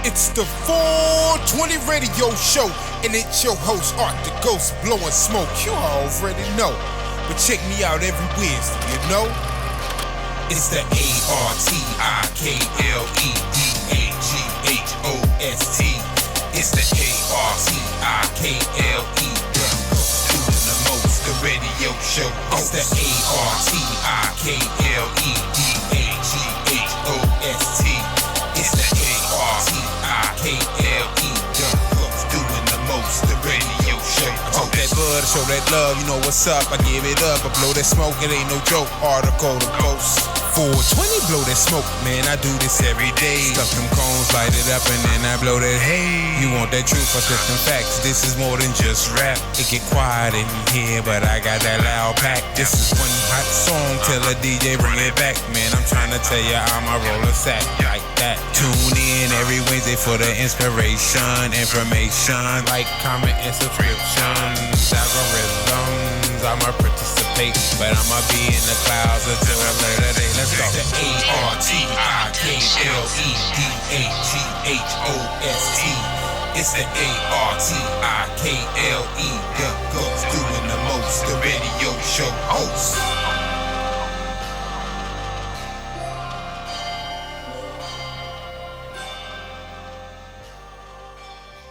It's the 420 radio show, and it's your host, Art the Ghost, blowing smoke. You already know, but check me out every Wednesday, you know? It's the ARTIKLEDAGHOST. It's the ARTIKLE. Doing the most, the radio show. It's the ARTIKLEDAGHOST. It's the ARTIKLE. Doing the most, the radio show. I talk that bud, I show that love, you know what's up. I give it up, I blow that smoke, it ain't no joke. Article the ghost. 420, blow that smoke, man, I do this every day. Stuff them cones, light it up, and then I blow that hay. You want that truth, I spit them facts. This is more than just rap. It get quiet in here, but I got that loud pack. This is one hot song, tell a DJ bring it back. Man, I'm trying to tell ya I'm a roller sack like that. Tune in every Wednesday for the inspiration, information, like, comment, and subscriptions. Algorithms, I'ma participate, but I'ma be in the clouds until a later day. Let's go. The ARTIKLEDAGHOST. It's the ARTIKLE. The ghost doing the most, the radio show host.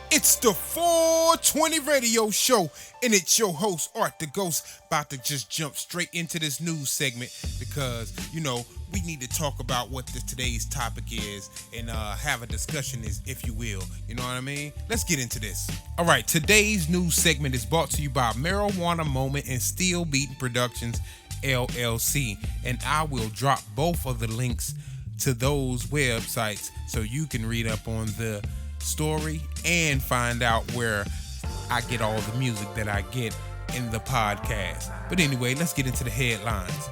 It's the 420 radio show, and it's your host, Art the Ghost, about to just jump straight into this news segment because, you know, we need to talk about what today's topic is and have a discussion, if you will. You know what I mean? Let's get into this. All right, today's news segment is brought to you by Marijuana Moment and Steel Beating Productions, LLC, and I will drop both of the links to those websites so you can read up on the story and find out where I get all the music that I get in the podcast. But anyway, let's get into the headlines.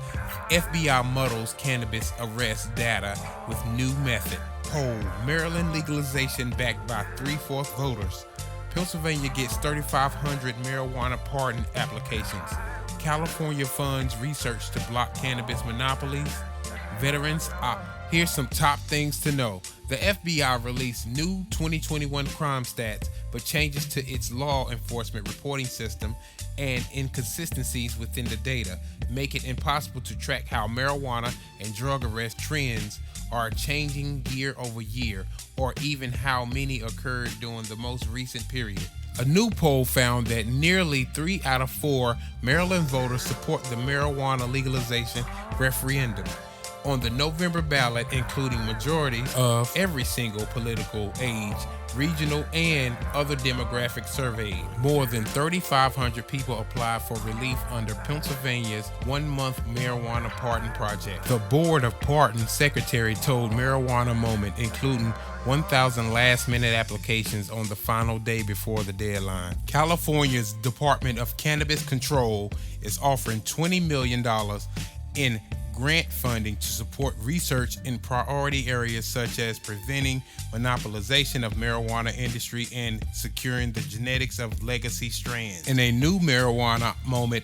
FBI muddles cannabis arrest data with new method. Poll: Maryland legalization backed by 3/4 voters. Pennsylvania gets 3,500 marijuana pardon applications. California funds research to block cannabis monopolies. Veterans opt. Here's some top things to know. The FBI released new 2021 crime stats, but changes to its law enforcement reporting system and inconsistencies within the data make it impossible to track how marijuana and drug arrest trends are changing year over year, or even how many occurred during the most recent period. A new poll found that nearly 3 out of 4 Maryland voters support the marijuana legalization referendum on the November ballot, including majorities of every single political age, regional, and other demographic surveyed. More than 3,500 people applied for relief under Pennsylvania's one-month marijuana pardon project. The Board of Pardon Secretary told Marijuana Moment, including 1,000 last-minute applications on the final day before the deadline. California's Department of Cannabis Control is offering $20 million in grant funding to support research in priority areas such as preventing monopolization of marijuana industry and securing the genetics of legacy strands. In a new Marijuana Moment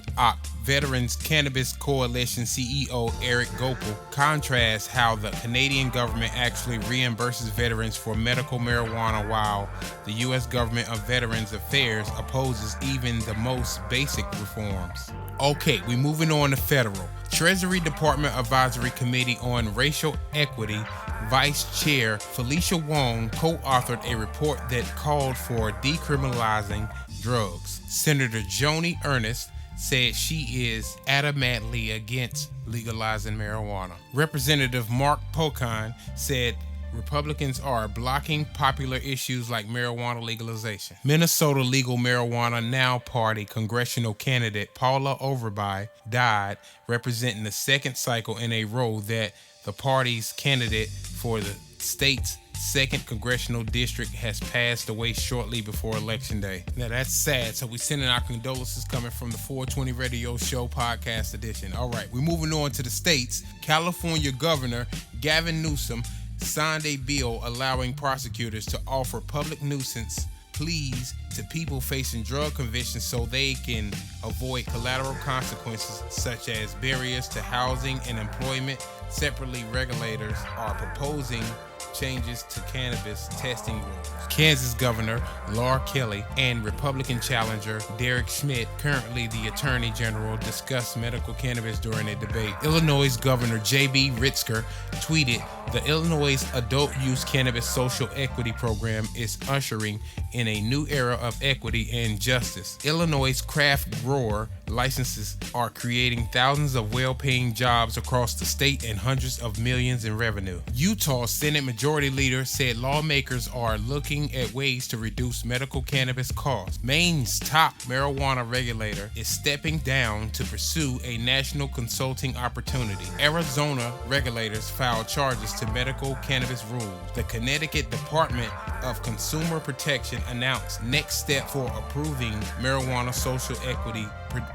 Veterans Cannabis Coalition CEO Eric Gopal contrasts how the Canadian government actually reimburses veterans for medical marijuana while the U.S. Government of Veterans Affairs opposes even the most basic reforms. Okay, we're moving on to federal. Treasury Department Advisory Committee on Racial Equity Vice Chair Felicia Wong co-authored a report that called for decriminalizing drugs. Senator Joni Ernest said she is adamantly against legalizing marijuana. Representative Mark Pocan said Republicans are blocking popular issues like marijuana legalization. Minnesota Legal Marijuana Now Party congressional candidate Paula Overby died, representing the second cycle in a row that the party's candidate for the state's second congressional district has passed away shortly before Election Day. Now that's sad, so we're sending our condolences coming from the 420 Radio Show Podcast Edition. All right, we're moving on to the states. California Governor Gavin Newsom signed a bill allowing prosecutors to offer public nuisance pleas to people facing drug convictions so they can avoid collateral consequences such as barriers to housing and employment, Separately, regulators are proposing changes to cannabis testing rules. Kansas Governor Laura Kelly and Republican challenger Derek Schmidt, currently the Attorney General, discussed medical cannabis during a debate. Illinois Governor J.B. Ritzker tweeted, "The Illinois Adult Use Cannabis Social Equity Program is ushering in a new era of equity and justice. Illinois craft grower licenses are creating thousands of well-paying jobs across the state and hundreds of millions in revenue." Utah Senate Majority Leader said lawmakers are looking at ways to reduce medical cannabis costs. Maine's top marijuana regulator is stepping down to pursue a national consulting opportunity. Arizona regulators filed charges to medical cannabis rules. The Connecticut Department of Consumer Protection announced next step for approving marijuana social equity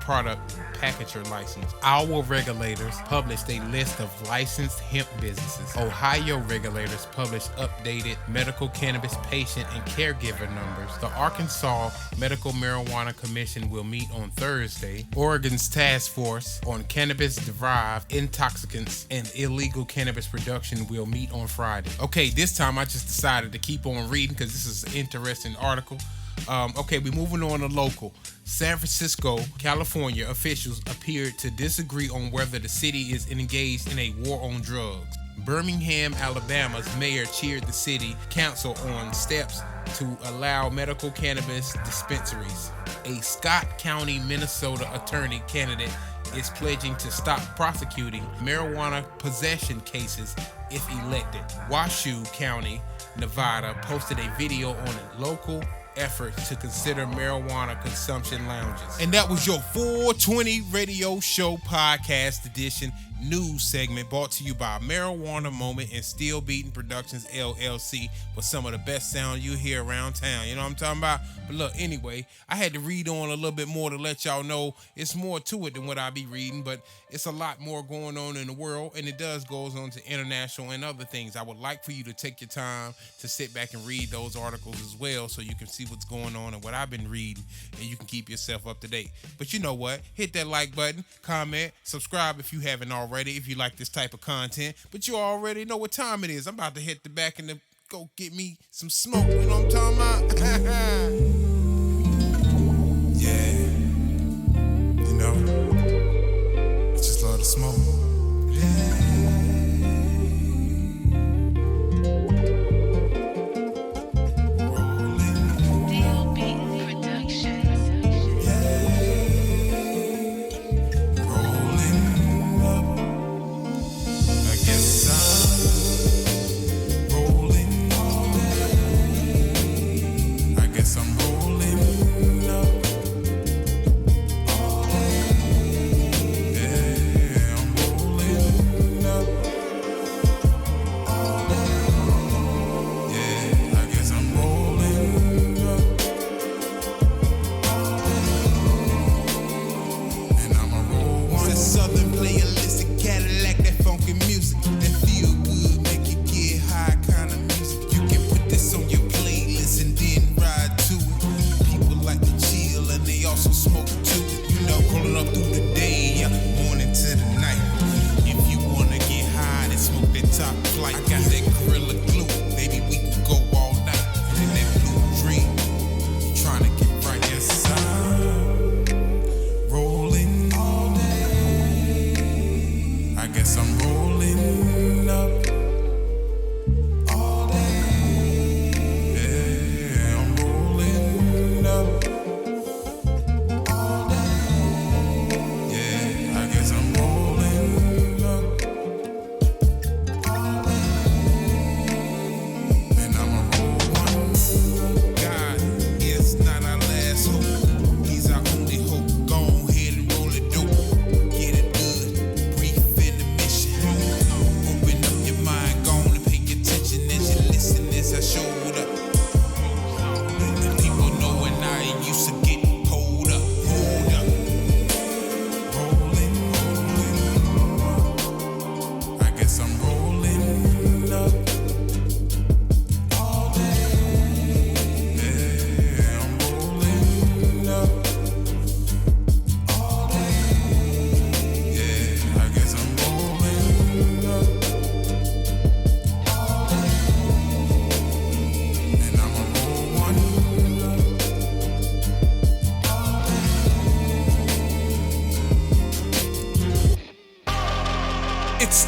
product packager license. Iowa regulators published a list of licensed hemp businesses. Ohio regulators published updated medical cannabis patient and caregiver numbers. The Arkansas Medical Marijuana Commission will meet on Thursday. Oregon's task force on cannabis-derived intoxicants and illegal cannabis production will meet on Friday. Okay, this time I just decided to keep on reading because this is an interesting article. Okay, we're moving on to local. San Francisco, California officials appeared to disagree on whether the city is engaged in a war on drugs. Birmingham, Alabama's mayor cheered the city council on steps to allow medical cannabis dispensaries. A Scott County, Minnesota attorney candidate is pledging to stop prosecuting marijuana possession cases if elected. Washoe County, Nevada posted a video on a local efforts to consider marijuana consumption lounges. And that was your 420 Radio Show Podcast Edition news segment brought to you by Marijuana Moment and Steel Beating Productions LLC for some of the best sound you hear around town. You know what I'm talking about? But look, anyway, I had to read on a little bit more to let y'all know it's more to it than what I be reading, but it's a lot more going on in the world, and it does goes on to international and other things. I would like for you to take your time to sit back and read those articles as well so you can see what's going on and what I've been reading, and you can keep yourself up to date. But you know what? Hit that like button, comment, subscribe if you haven't already, if you like this type of content. But you already know what time it is. I'm about to hit the back and go get me some smoke. You know what I'm talking about? Yeah. You know, I just love to smoke.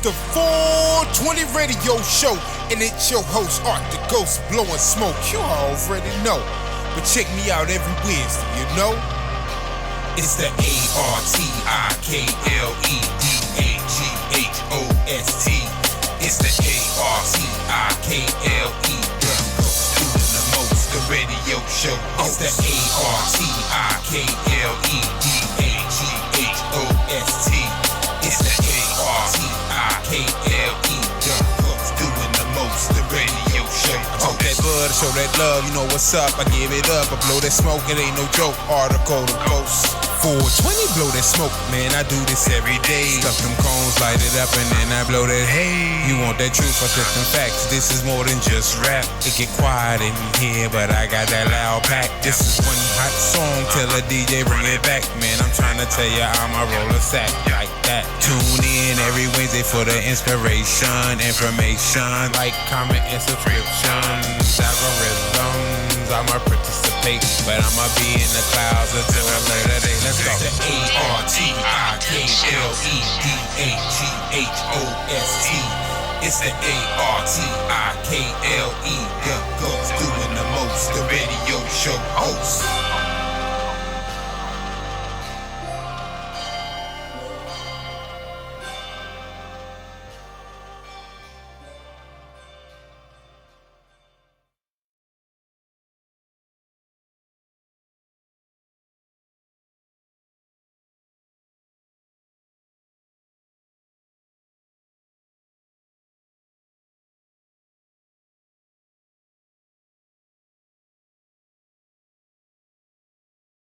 the 420 radio show, and it's your host, Art the Ghost, blowing smoke. You already know, but check me out every Wednesday, you know? It's the ARTIKLEDAGHOST. It's the ARTIKLE. Doing the most, the radio show. It's the ARTIKLEDAGHOST. It's the ARTIKLE. Doing the most, the radio show. Talk that bud, show that love, you know what's up. I give it up, I blow that smoke, it ain't no joke. Article to Ghost. 420, blow that smoke, man, I do this every day. Stuff them cones, light it up, and then I blow that hay. You want that truth, I set them facts. This is more than just rap. It get quiet in here, but I got that loud pack. This is one hot song, tell a DJ bring it back. Man, I'm trying to tell ya I'ma roll a sack like that. Tune in every Wednesday for the inspiration, information, like, comment, and subscriptions. Algorithms, I'ma participate, but I'ma be in the clouds until a later day. Let's go. The ARTIKLEDAGHOST. It's the ARTIKLE. Doing the most, the radio show host.